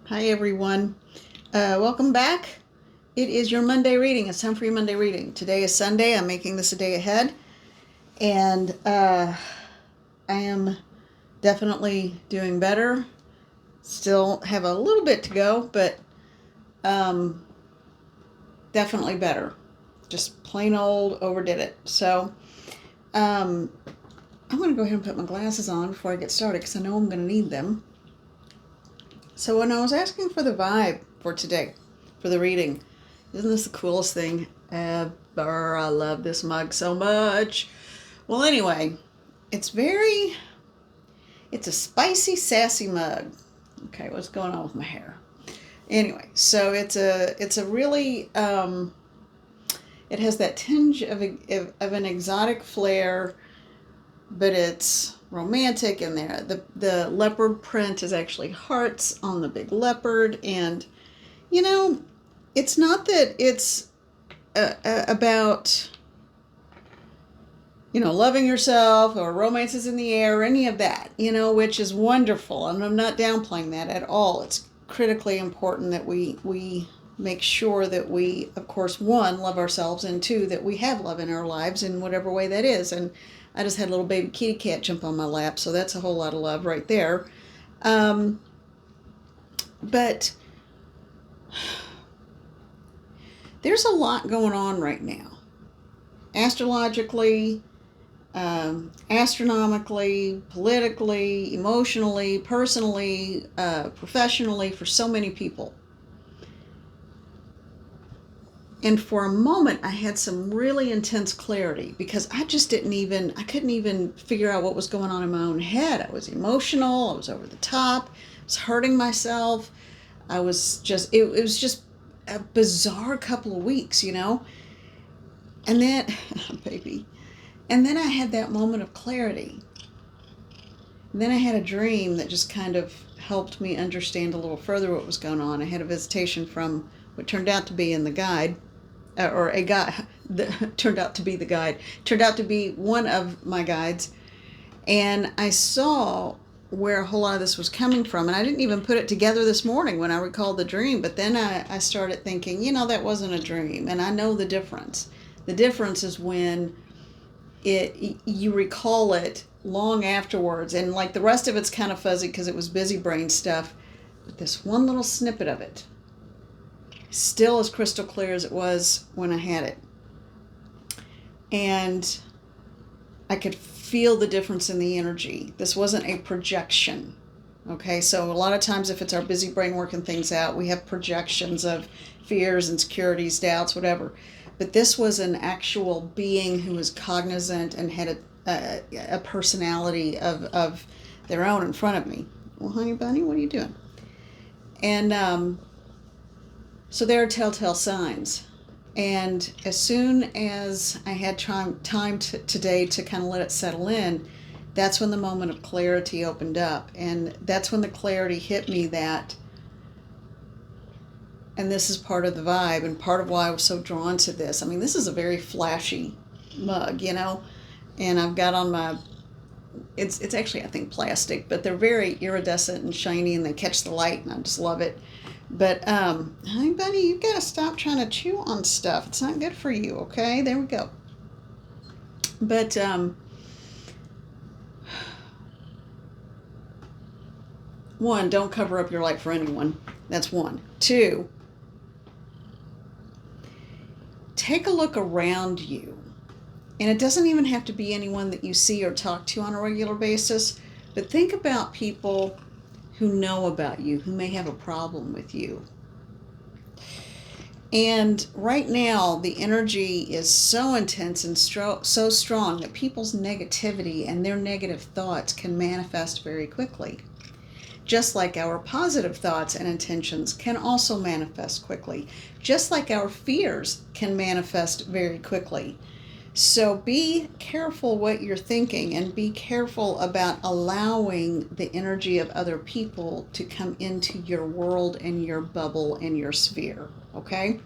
Hi, everyone. Welcome back. It is your Monday reading. It's time for your Monday reading. Today is Sunday. I'm making this a day ahead. And I am definitely doing better. Still have a little bit to go, but um, definitely better. Just plain old overdid it. So I'm going to go ahead and put my glasses on before I get started because I know I'm going to need them. So when I was asking for the vibe for today, for the reading, isn't this the coolest thing ever? I love this mug so much. Well, anyway, it's a spicy, sassy mug. Okay, what's going on with my hair? Anyway, so it's a really, it has that tinge of an exotic flair, but it's romantic in there. The leopard print is actually hearts on the big leopard, and you know, it's not that it's about loving yourself or romance is in the air or any of that, which is wonderful, and I'm not downplaying that at all. It's critically important that we make sure that we, of course, one, love ourselves, and two, that we have love in our lives in whatever way that is. And I just had a little baby kitty cat jump on my lap, so that's a whole lot of love right there. But there's a lot going on right now, astrologically, astronomically, politically, emotionally, personally, professionally, for so many people. And for a moment, I had some really intense clarity because I couldn't even figure out what was going on in my own head. I was emotional, I was over the top, I was hurting myself. It was just a bizarre couple of weeks. And then, baby, and then I had that moment of clarity. And then I had a dream that just kind of helped me understand a little further what was going on. I had a visitation from what turned out to be in the guide, or a guy that turned out to be the guide, turned out to be one of my guides. And I saw where a whole lot of this was coming from. And I didn't even put it together this morning when I recalled the dream. But then I started thinking, that wasn't a dream. And I know the difference. The difference is when you recall it long afterwards, and like the rest of it's kind of fuzzy because it was busy brain stuff, but this one little snippet of it still as crystal clear as it was when I had it. And I could feel the difference in the energy. This wasn't a projection. Okay, so a lot of times if it's our busy brain working things out, we have projections of fears, insecurities, doubts, whatever. But this was an actual being who was cognizant and had a personality of their own in front of me. Well, honey bunny, what are you doing? And so there are telltale signs. And as soon as I had time today to kind of let it settle in, that's when the moment of clarity opened up. And that's when the clarity hit me that, and this is part of the vibe and part of why I was so drawn to this. I mean, this is a very flashy mug, and I've got on my, it's actually, I think, plastic, but they're very iridescent and shiny, and they catch the light, and I just love it. But, honey bunny, you've got to stop trying to chew on stuff. It's not good for you, okay? There we go. But, one, don't cover up your light for anyone. That's one. Two, take a look around you. And it doesn't even have to be anyone that you see or talk to on a regular basis, but think about people who know about you, who may have a problem with you. And right now, the energy is so intense and so strong that people's negativity and their negative thoughts can manifest very quickly. Just like our positive thoughts and intentions can also manifest quickly. Just like our fears can manifest very quickly. So be careful what you're thinking, and be careful about allowing the energy of other people to come into your world and your bubble and your sphere, okay?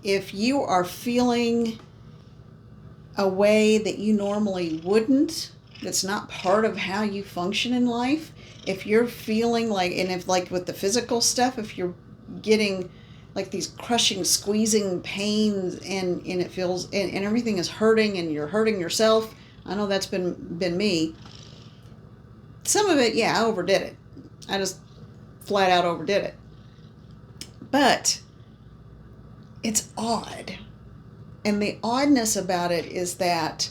If you are feeling a way that you normally wouldn't, that's not part of how you function in life, If you're feeling like, and if like with the physical stuff, if you're getting like these crushing, squeezing pains and it feels, and everything is hurting and you're hurting yourself. I know that's been me. Some of it, yeah, I overdid it. I just flat out overdid it. But it's odd. And the oddness about it is that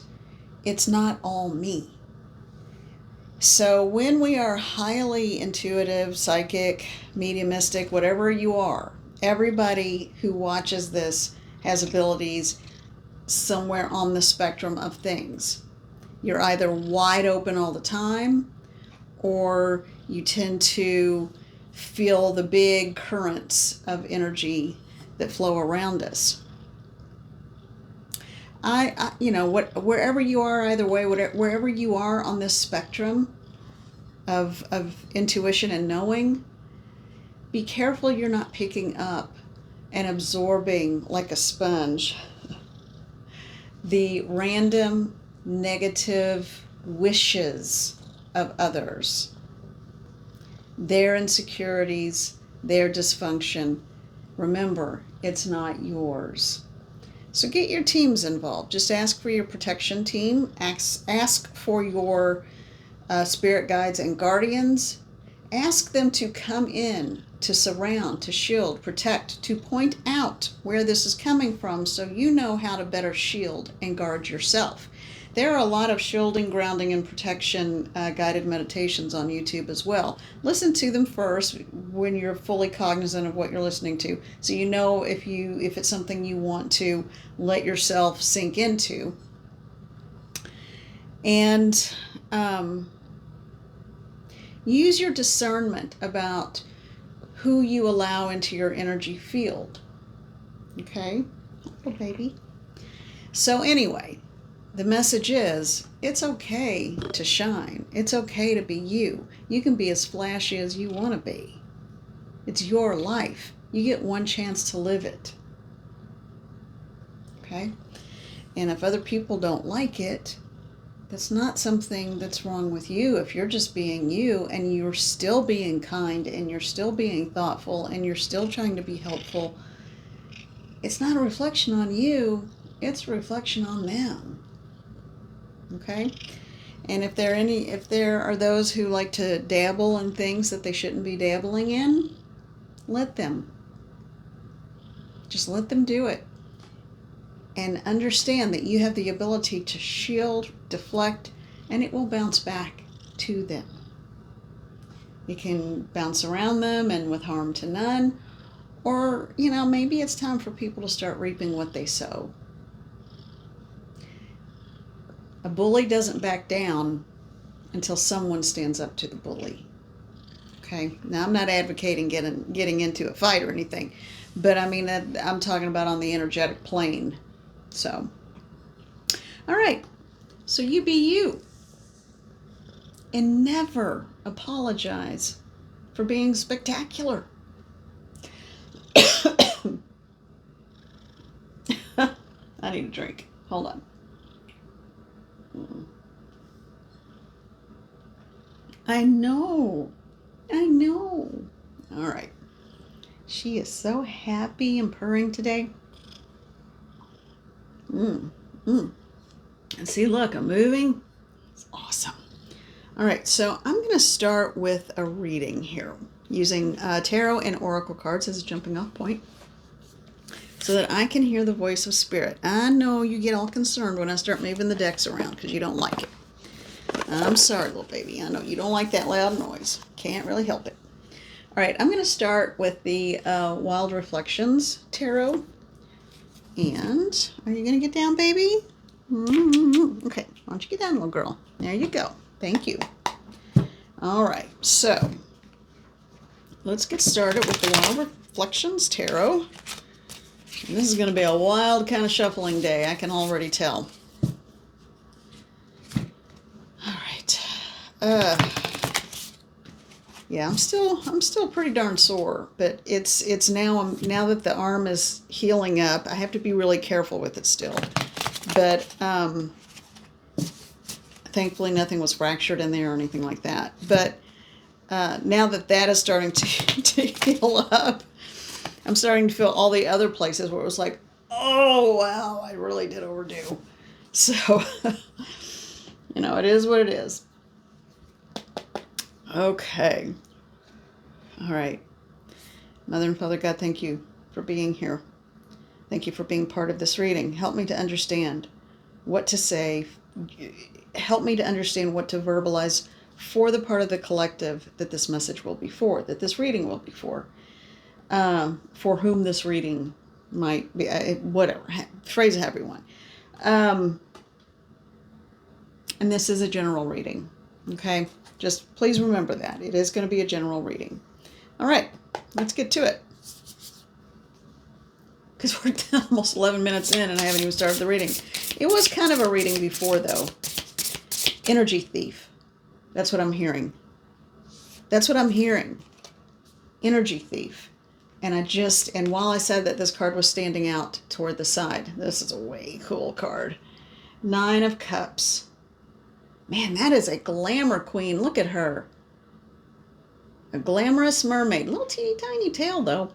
it's not all me. So when we are highly intuitive, psychic, mediumistic, whatever you are, everybody who watches this has abilities somewhere on the spectrum of things. You're either wide open all the time, or you tend to feel the big currents of energy that flow around us. Wherever you are, either way, wherever you are on this spectrum of intuition and knowing, be careful you're not picking up and absorbing like a sponge the random negative wishes of others, their insecurities, their dysfunction. Remember, it's not yours. So get your teams involved. Just ask for your protection team. Ask for your spirit guides and guardians. Ask them to come in, to surround, to shield, protect, to point out where this is coming from so you know how to better shield and guard yourself. There are a lot of shielding, grounding, and protection guided meditations on YouTube as well. Listen to them first when you're fully cognizant of what you're listening to, so you know if it's something you want to let yourself sink into. And use your discernment about who you allow into your energy field. Okay? Oh, baby. So anyway, the message is, it's okay to shine. It's okay to be you. You can be as flashy as you want to be. It's your life. You get one chance to live it. Okay? And if other people don't like it, that's not something that's wrong with you. If you're just being you and you're still being kind and you're still being thoughtful and you're still trying to be helpful, it's not a reflection on you, it's a reflection on them. Okay? And if there are those who like to dabble in things that they shouldn't be dabbling in, let them. Just let them do it. And understand that you have the ability to shield, deflect, and it will bounce back to them. It can bounce around them and with harm to none. Or, maybe it's time for people to start reaping what they sow. A bully doesn't back down until someone stands up to the bully. Okay? Now, I'm not advocating getting into a fight or anything, but I'm talking about on the energetic plane. So, all right. So you be you. And never apologize for being spectacular. I need a drink. Hold on. I know. All right. She is so happy and purring today. And see, look, I'm moving. It's awesome. All right, so I'm going to start with a reading here using tarot and oracle cards as a jumping off point so that I can hear the voice of spirit. I know you get all concerned when I start moving the decks around because you don't like it. I'm sorry, little baby. I know you don't like that loud noise. Can't really help it. All right, I'm going to start with the Wild Reflections Tarot. And are you going to get down, baby? Okay, why don't you get down, little girl? There you go. Thank you. All right, so let's get started with the Wild Reflections Tarot. And this is going to be a wild kind of shuffling day, I can already tell. All right. Yeah, I'm still pretty darn sore, but it's now that the arm is healing up, I have to be really careful with it still. But thankfully nothing was fractured in there or anything like that. But now that is starting to heal up, I'm starting to feel all the other places where it was like, oh, wow, I really did overdo. So, it is what it is. Okay. All right. Mother and Father God, thank you for being here. Thank you for being part of this reading. Help me to understand what to say. Help me to understand what to verbalize for the part of the collective that this message will be for, that this reading will be for whom this reading might be, whatever, phrase it however you want. And this is a general reading, okay? Just please remember that. It is going to be a general reading. All right, let's get to it. Because we're almost 11 minutes in and I haven't even started the reading. It was kind of a reading before, though. Energy thief. That's what I'm hearing. That's what I'm hearing. Energy thief. And while I said that this card was standing out toward the side, this is a way cool card. 9 of Cups. Man, that is a glamour queen. Look at her. A glamorous mermaid. Little teeny tiny tail, though.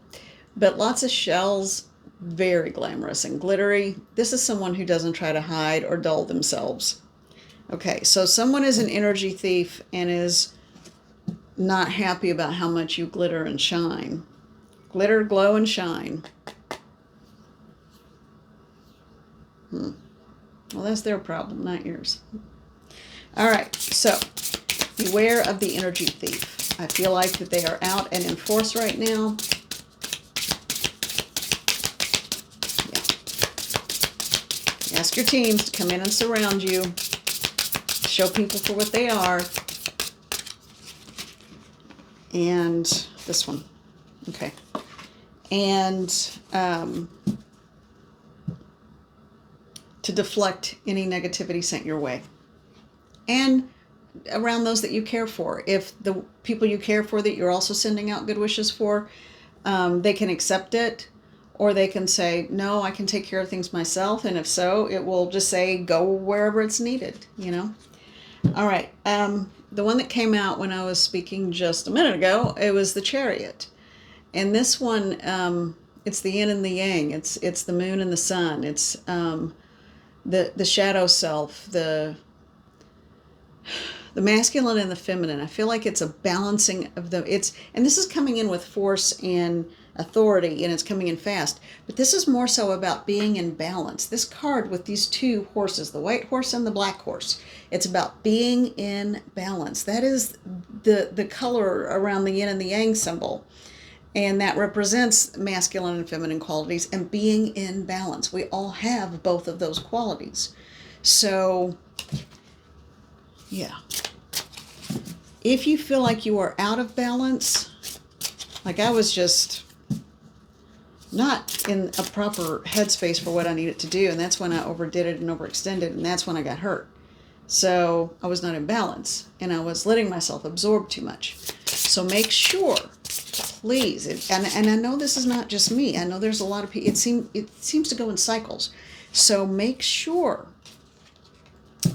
But lots of shells. Very glamorous and glittery. This is someone who doesn't try to hide or dull themselves. Okay, so someone is an energy thief and is not happy about how much you glitter and shine. Glitter, glow, and shine. Well, that's their problem, not yours. All right, so beware of the energy thief. I feel like that they are out and in force right now. Yeah. Ask your teams to come in and surround you. Show people for what they are. And this one. Okay. And to deflect any negativity sent your way. And around those that you care for. If the people you care for that you're also sending out good wishes for, they can accept it, or they can say, no, I can take care of things myself. And if so, it will just say, go wherever it's needed, All right. The one that came out when I was speaking just a minute ago, it was the Chariot. And this one, it's the yin and the yang. It's the moon and the sun. It's the shadow self, the masculine and the feminine. I feel like it's a balancing of and this is coming in with force and authority, and it's coming in fast. But this is more so about being in balance. This card with these two horses, the white horse and the black horse, it's about being in balance. That is the color around the yin and the yang symbol. And that represents masculine and feminine qualities and being in balance. We all have both of those qualities. So, yeah. If you feel like you are out of balance, like I was just not in a proper headspace for what I needed to do, and that's when I overdid it and overextended, and that's when I got hurt. So I was not in balance, and I was letting myself absorb too much. So make sure, please, and I know this is not just me. I know there's a lot of people. It seems to go in cycles. So make sure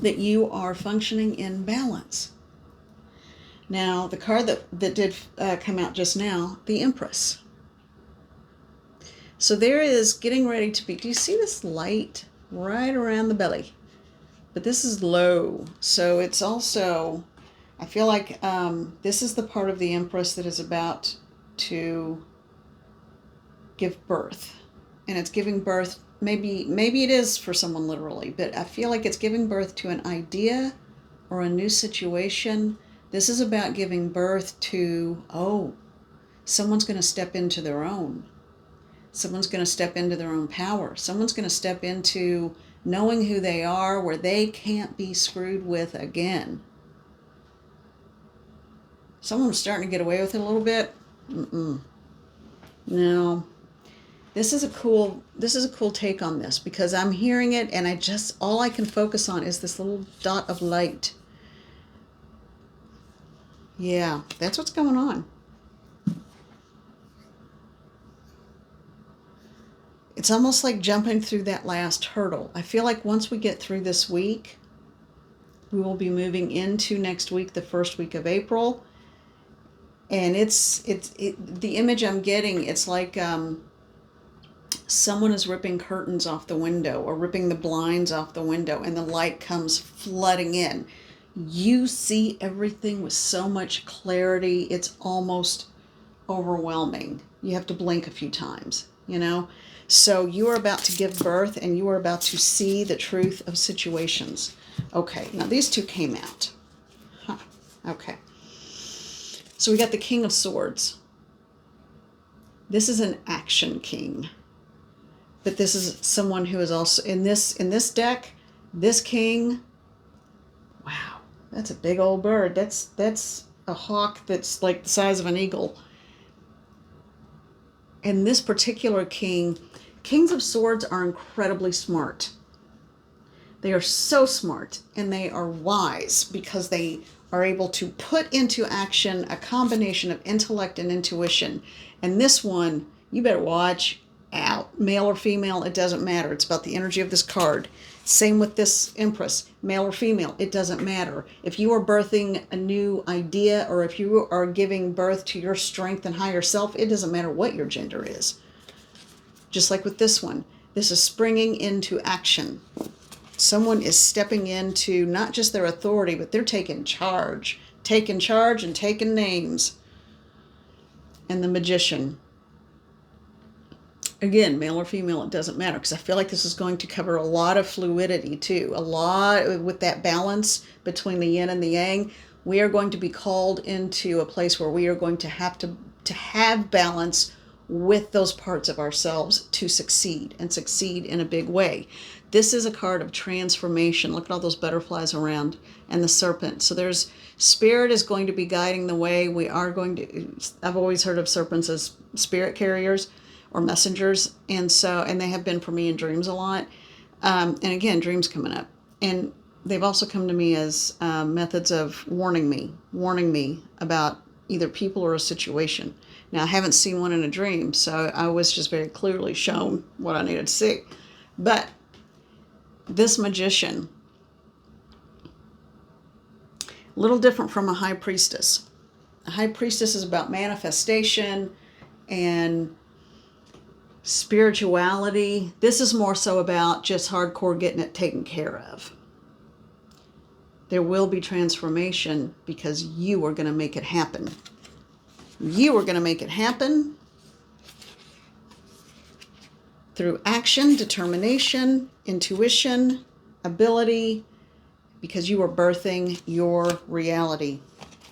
that you are functioning in balance. Now, the card that did come out just now, the Empress. So there is getting ready to be, do you see this light right around the belly? But this is low. So it's also, I feel like this is the part of the Empress that is about to give birth. And it's giving birth, maybe it is for someone literally, but I feel like it's giving birth to an idea or a new situation. This is about giving birth to, someone's going to step into their own. Someone's going to step into their own power. Someone's going to step into knowing who they are, where they can't be screwed with again. Someone's starting to get away with it a little bit. No. This is a cool take on this, because I'm hearing it and all I can focus on is this little dot of light. Yeah, that's what's going on. It's almost like jumping through that last hurdle. I feel like once we get through this week, we will be moving into next week, the first week of April. And the image I'm getting, it's like someone is ripping curtains off the window or ripping the blinds off the window, and the light comes flooding in. You see everything with so much clarity, it's almost overwhelming. You have to blink a few times, you know? So you are about to give birth, and you are about to see the truth of situations. Okay, now these two came out. Huh. Okay. So we got the King of Swords. This is an action king. But this is someone who is also in this deck, this king. Wow, that's a big old bird. That's a hawk that's like the size of an eagle. And this particular king, Kings of Swords are incredibly smart. They are so smart, and they are wise because they are able to put into action a combination of intellect and intuition. And this one, you better watch out. Male or female, it doesn't matter. It's about the energy of this card. Same with this Empress, male or female, it doesn't matter. If you are birthing a new idea, or if you are giving birth to your strength and higher self, it doesn't matter what your gender is. Just like with this one, this is springing into action. Someone is stepping into not just their authority, but they're taking charge and taking names. And the Magician. Again, male or female, it doesn't matter, because I feel like this is going to cover a lot of fluidity too. A lot with that balance between the yin and the yang. We are going to be called into a place where we are going to have balance with those parts of ourselves to succeed, and succeed in a big way. This is a card of transformation. Look at all those butterflies around, and the serpent. So there's spirit is going to be guiding the way. We are going to, I've always heard of serpents as spirit carriers or messengers, and they have been for me in dreams a lot. And again, dreams coming up, and they've also come to me as methods of warning me about either people or a situation. Now, I haven't seen one in a dream, so I was just very clearly shown what I needed to see. But this Magician, a little different from a High Priestess. A High Priestess is about manifestation and spirituality. This is more so about just hardcore getting it taken care of. There will be transformation because you are going to make it happen. You are going to make it happen through action, determination, intuition, ability, because you are birthing your reality.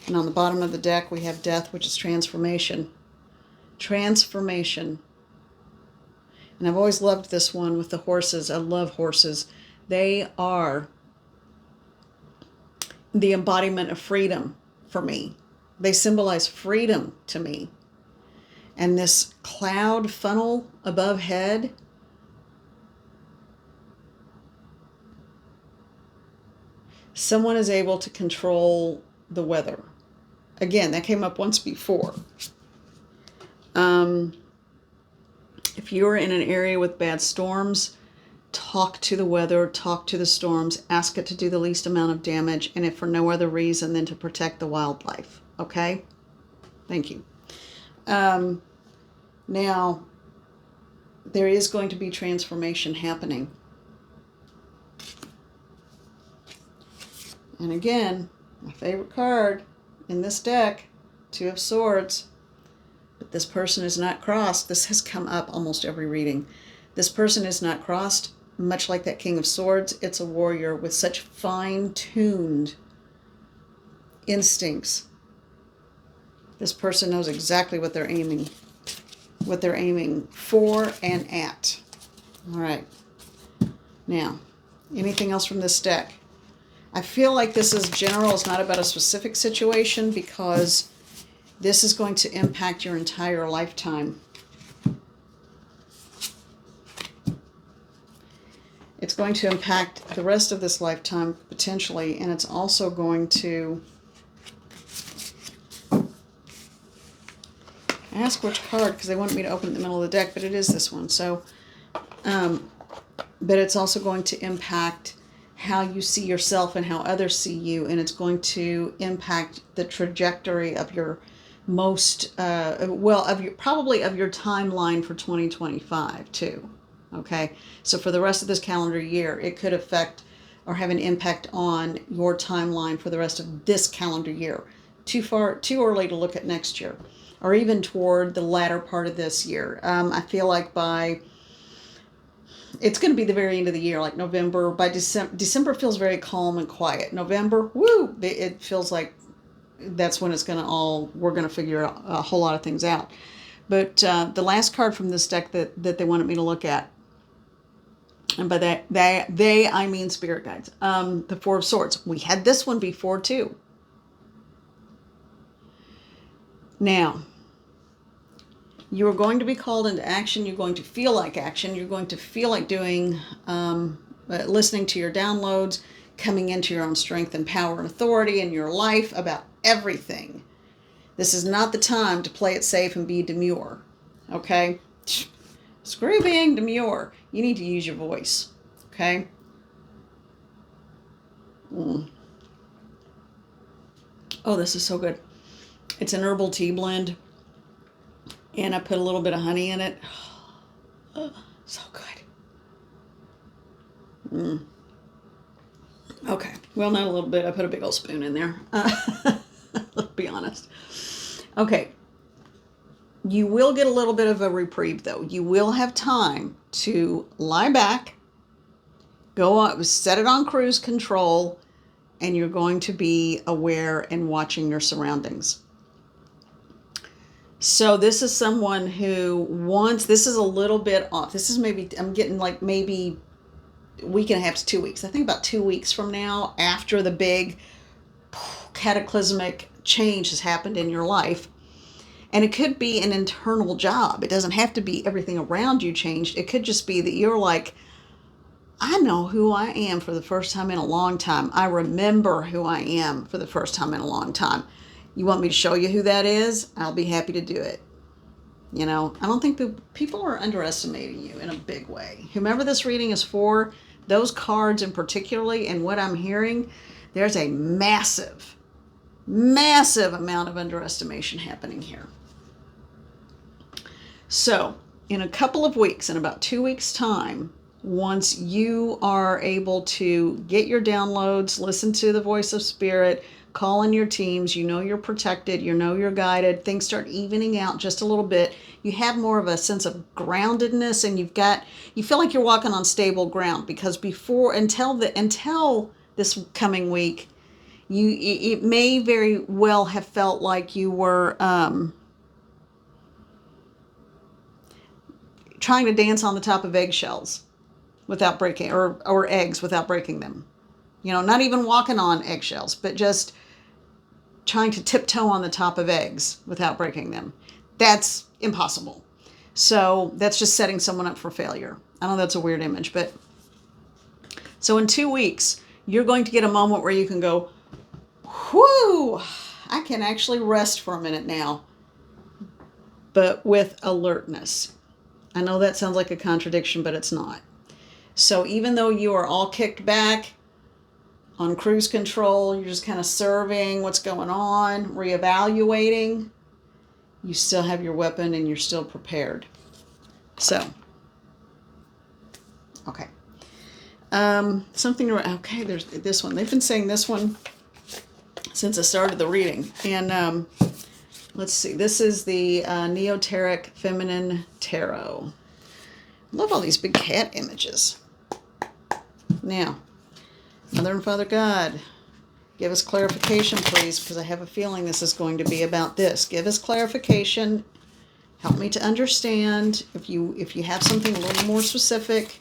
And on the bottom of the deck, we have Death, which is transformation. Transformation. And I've always loved this one with the horses. I love horses. They are the embodiment of freedom for me. They symbolize freedom to me. And this cloud funnel above head, someone is able to control the weather. Again, that came up once before. If you're in an area with bad storms, talk to the weather, talk to the storms, ask it to do the least amount of damage, and if for no other reason than to protect the wildlife. Okay? Thank you. Now, there is going to be transformation happening. And again, my favorite card in this deck, Two of Swords. But this person is not crossed. This has come up almost every reading. This person is not crossed, much like that King of Swords. It's a warrior with such fine-tuned instincts. This person knows exactly what they're aiming for and at. All right. Now, anything else from this deck? I feel like this is general. It's not about a specific situation, because this is going to impact your entire lifetime. It's going to impact the rest of this lifetime, potentially, and it's also going to... ask which card, because they wanted me to open it in the middle of the deck, but it is this one. So, but it's also going to impact how you see yourself and how others see you, and it's going to impact the trajectory of your most, well, probably of your timeline for 2025 too. Okay. So for the rest of this calendar year, it could affect or have an impact on your timeline for the rest of this calendar year. Too early to look at next year, or even toward the latter part of this year. I feel like it's going to be the very end of the year, like November. By December feels very calm and quiet. November, woo, it feels like that's when we're going to figure a whole lot of things out. But the last card from this deck that they wanted me to look at, and by that I mean spirit guides, the Four of Swords. We had this one before too. Now, you are going to be called into action. You're going to feel like action. You're going to feel like doing, listening to your downloads, coming into your own strength and power and authority in your life about everything. This is not the time to play it safe and be demure. Okay? Screw being demure. You need to use your voice. Okay? Oh, this is so good. It's an herbal tea blend. And I put a little bit of honey in it. Oh, so good. Okay. Well, not a little bit. I put a big old spoon in there. Let's be honest. Okay. You will get a little bit of a reprieve, though. You will have time to lie back, go on, set it on cruise control, and you're going to be aware and watching your surroundings. So this is someone who this is a little bit off. This is I'm getting like maybe a week and a half to 2 weeks. I think about 2 weeks from now, after the big cataclysmic change has happened in your life. And it could be an internal job. It doesn't have to be everything around you changed. It could just be that you're like, I know who I am for the first time in a long time. I remember who I am for the first time in a long time. You want me to show you who that is? I'll be happy to do it. I don't think people are underestimating you in a big way. Whomever this reading is for, those cards in particularly, and what I'm hearing, there's a massive, massive amount of underestimation happening here. So, in a couple of weeks, in about 2 weeks' time, once you are able to get your downloads, listen to the voice of spirit, call in your teams, you're protected, you're guided, things start evening out just a little bit, you have more of a sense of groundedness, and you feel like you're walking on stable ground, because until this coming week, it may very well have felt like you were trying to dance on the top of eggshells without breaking, or eggs without breaking them. Not even walking on eggshells, but just trying to tiptoe on the top of eggs without breaking them. That's impossible. So that's just setting someone up for failure. I know that's a weird image, but so in 2 weeks, you're going to get a moment where you can go, whoo, I can actually rest for a minute now, but with alertness. I know that sounds like a contradiction, but it's not. So even though you are all kicked back, on cruise control, you're just kind of serving what's going on, reevaluating, you still have your weapon and you're still prepared. So, okay. Okay, there's this one. They've been saying this one since I started the reading. And let's see, this is the Neoteric Feminine Tarot. Love all these big cat images. Now, Mother and Father God, give us clarification, please, because I have a feeling this is going to be about this. Give us clarification. Help me to understand. If you have something a little more specific,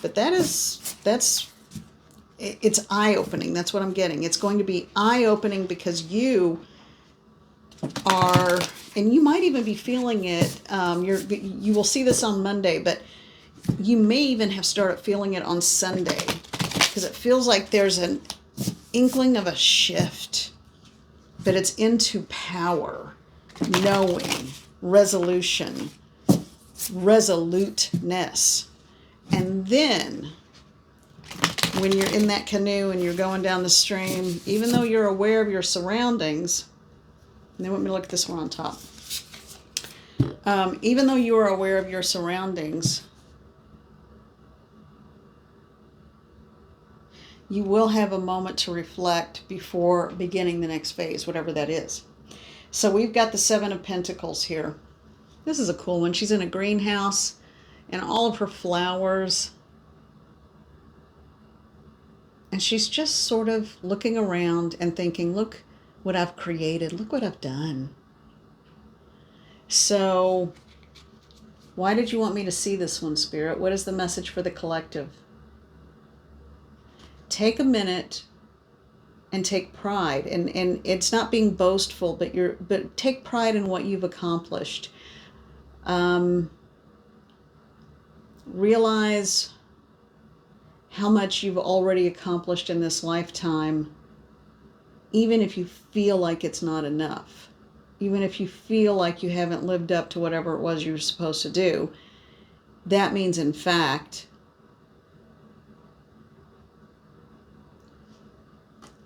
but it's eye-opening. That's what I'm getting. It's going to be eye-opening because you are, and you might even be feeling it. You will see this on Monday, but you may even have started feeling it on Sunday. Because it feels like there's an inkling of a shift, but it's into power, knowing, resolution, resoluteness. And then when you're in that canoe and you're going down the stream, even though you're aware of your surroundings, And they want me to look at this one on top. Even though you are aware of your surroundings, you will have a moment to reflect before beginning the next phase, whatever that is. So we've got the Seven of Pentacles here. This is a cool one. She's in a greenhouse and all of her flowers. And she's just sort of looking around and thinking, look what I've created. Look what I've done. So why did you want me to see this one, Spirit? What is the message for the collective? Take a minute and take pride. And it's not being boastful, but take pride in what you've accomplished. Realize how much you've already accomplished in this lifetime, even if you feel like it's not enough. Even if you feel like you haven't lived up to whatever it was you were supposed to do. That means, in fact,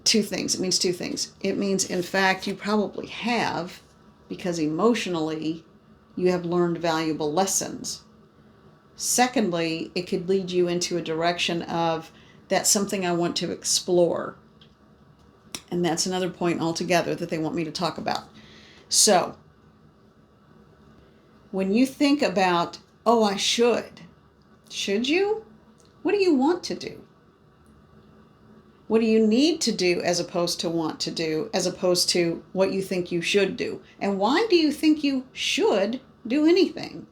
two things. It means two things. It means, in fact, you probably have, because emotionally you have learned valuable lessons. Secondly, it could lead you into a direction of, that's something I want to explore. And that's another point altogether that they want me to talk about. So, when you think about, oh, I should you? What do you want to do? What do you need to do as opposed to want to do, as opposed to what you think you should do? And why do you think you should do anything?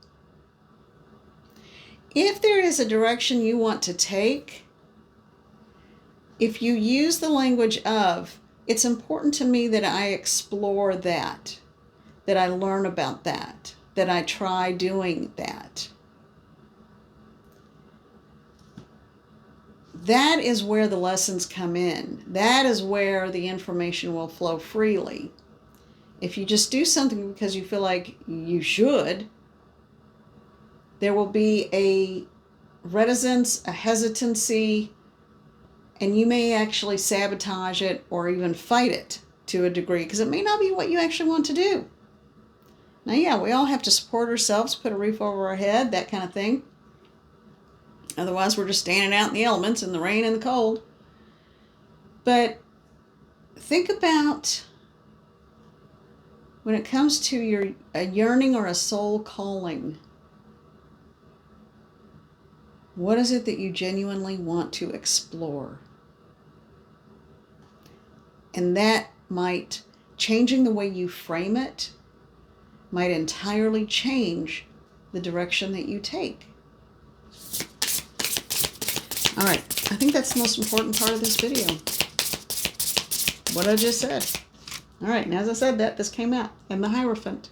If there is a direction you want to take, if you use the language of, it's important to me that I explore that I learn about that I try doing that. That is where the lessons come in. That is where the information will flow freely. If you just do something because you feel like you should, there will be a reticence, a hesitancy, and you may actually sabotage it or even fight it to a degree because it may not be what you actually want to do. Now, yeah, we all have to support ourselves, put a roof over our head, that kind of thing. Otherwise, we're just standing out in the elements, in the rain and the cold. But think about when it comes to a yearning or a soul calling, what is it that you genuinely want to explore? And that might, changing the way you frame it, might entirely change the direction that you take. All right, I think that's the most important part of this video. What I just said. All right, and as I said that, this came out, and the Hierophant.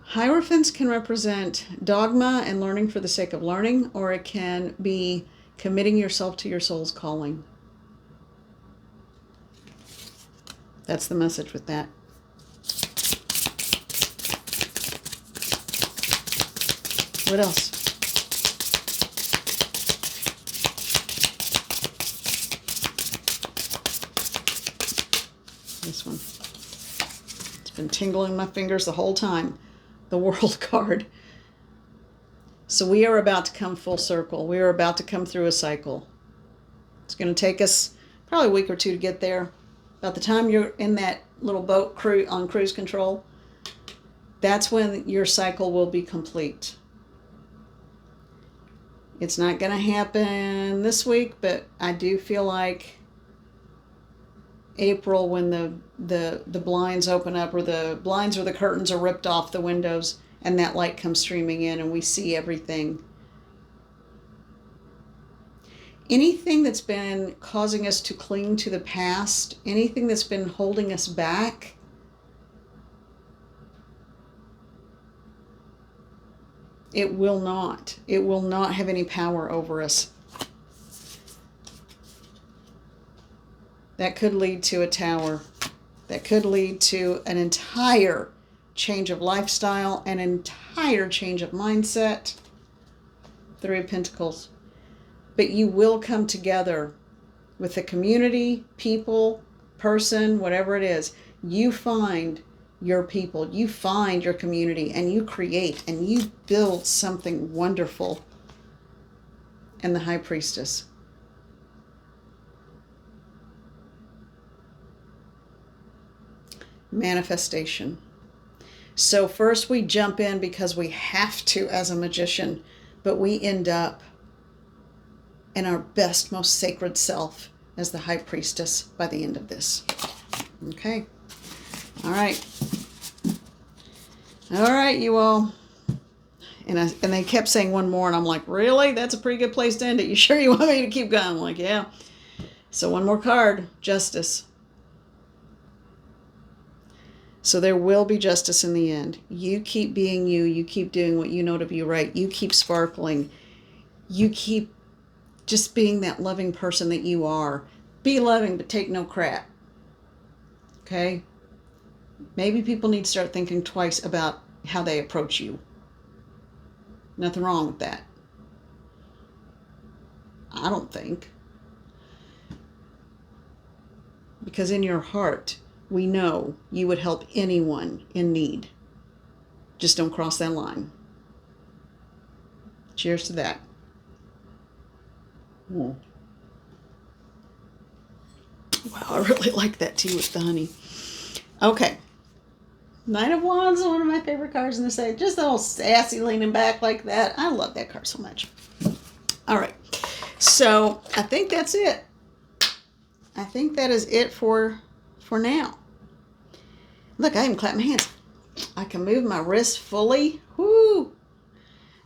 Hierophants can represent dogma and learning for the sake of learning, or it can be committing yourself to your soul's calling. That's the message with that. What else? This one. It's been tingling my fingers the whole time. The World card. So we are about to come full circle. We are about to come through a cycle. It's going to take us probably a week or two to get there. About the time you're in that little boat on cruise control, that's when your cycle will be complete. It's not going to happen this week, but I do feel like April, when the blinds open up, or the blinds or the curtains are ripped off the windows, and that light comes streaming in and we see everything. Anything that's been causing us to cling to the past, anything that's been holding us back, it will not have any power over us. That could lead to a tower. That could lead to an entire change of lifestyle, an entire change of mindset. Three of Pentacles. But you will come together with the community, people, person, whatever it is. You find your people, you find your community, and you create and you build something wonderful. And the High Priestess. Manifestation. So first we jump in because we have to as a magician, but we end up in our best, most sacred self as the High Priestess by the end of this. Okay. All right. All right, you all. And they kept saying one more, and I'm like, really? That's a pretty good place to end it. You sure you want me to keep going? I'm like, yeah. So one more card, Justice. So there will be justice in the end. You keep being you. You keep doing what you know to be right. You keep sparkling. You keep just being that loving person that you are. Be loving, but take no crap. Okay? Maybe people need to start thinking twice about how they approach you. Nothing wrong with that. I don't think. Because in your heart, we know you would help anyone in need. Just don't cross that line. Cheers to that. Wow, I really like that tea with the honey. Okay. Knight of Wands is one of my favorite cards in the set. Just a little sassy leaning back like that. I love that card so much. All right. So I think that's it. I think that is it for now. Look, I even clap my hands. I can move my wrist fully. Whoo!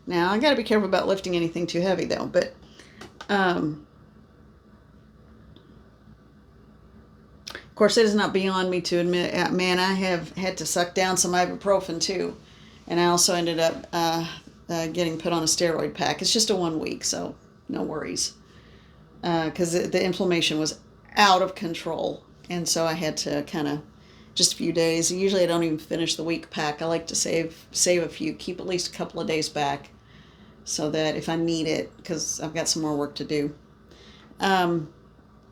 Now, I got to be careful about lifting anything too heavy, though. But, of course, it is not beyond me to admit, man, I have had to suck down some ibuprofen, too. And I also ended up getting put on a steroid pack. It's just a 1 week, so no worries. Because the inflammation was out of control. And so I had to kind of just a few days. Usually I don't even finish the week pack. I like to save a few, keep at least a couple of days back so that if I need it, because I've got some more work to do. I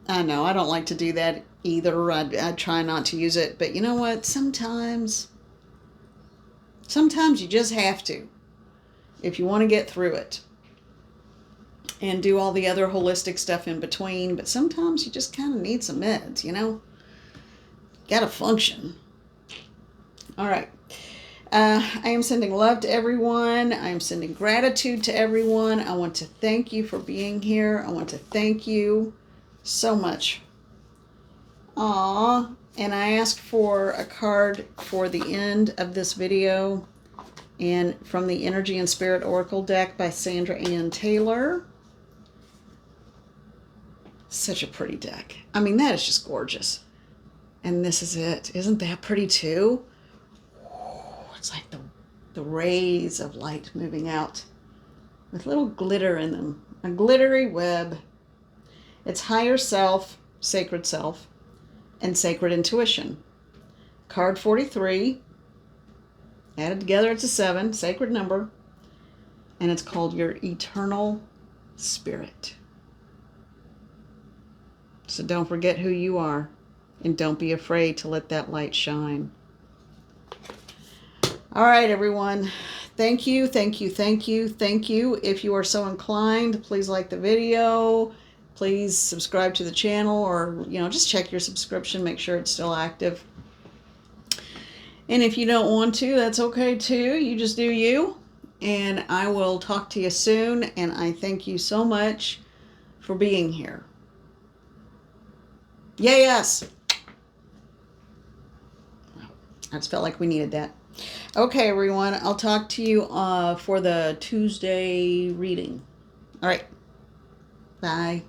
know I don't like to do that either. I try not to use it, but you know what? Sometimes you just have to if you want to get through it and do all the other holistic stuff in between. But sometimes you just kind of need some meds, you know? Gotta function. All right. I am sending love to everyone. I am sending gratitude to everyone. I want to thank you for being here. I want to thank you so much. Aww. And I asked for a card for the end of this video, and from the Energy and Spirit Oracle deck by Sandra Ann Taylor. Such a pretty deck. I mean, that is just gorgeous. And this is it. Isn't that pretty too? It's like the rays of light moving out with little glitter in them. A glittery web. It's higher self, sacred self, and sacred intuition. Card 43. Added together, it's a 7, sacred number. And it's called your eternal spirit. So don't forget who you are. And don't be afraid to let that light shine. All right, everyone. Thank you, thank you, thank you, thank you. If you are so inclined, please like the video. Please subscribe to the channel, or, just check your subscription. Make sure it's still active. And if you don't want to, that's okay too. You just do you. And I will talk to you soon. And I thank you so much for being here. Yay, yes. I just felt like we needed that. Okay, everyone. I'll talk to you for the Tuesday reading. All right. Bye.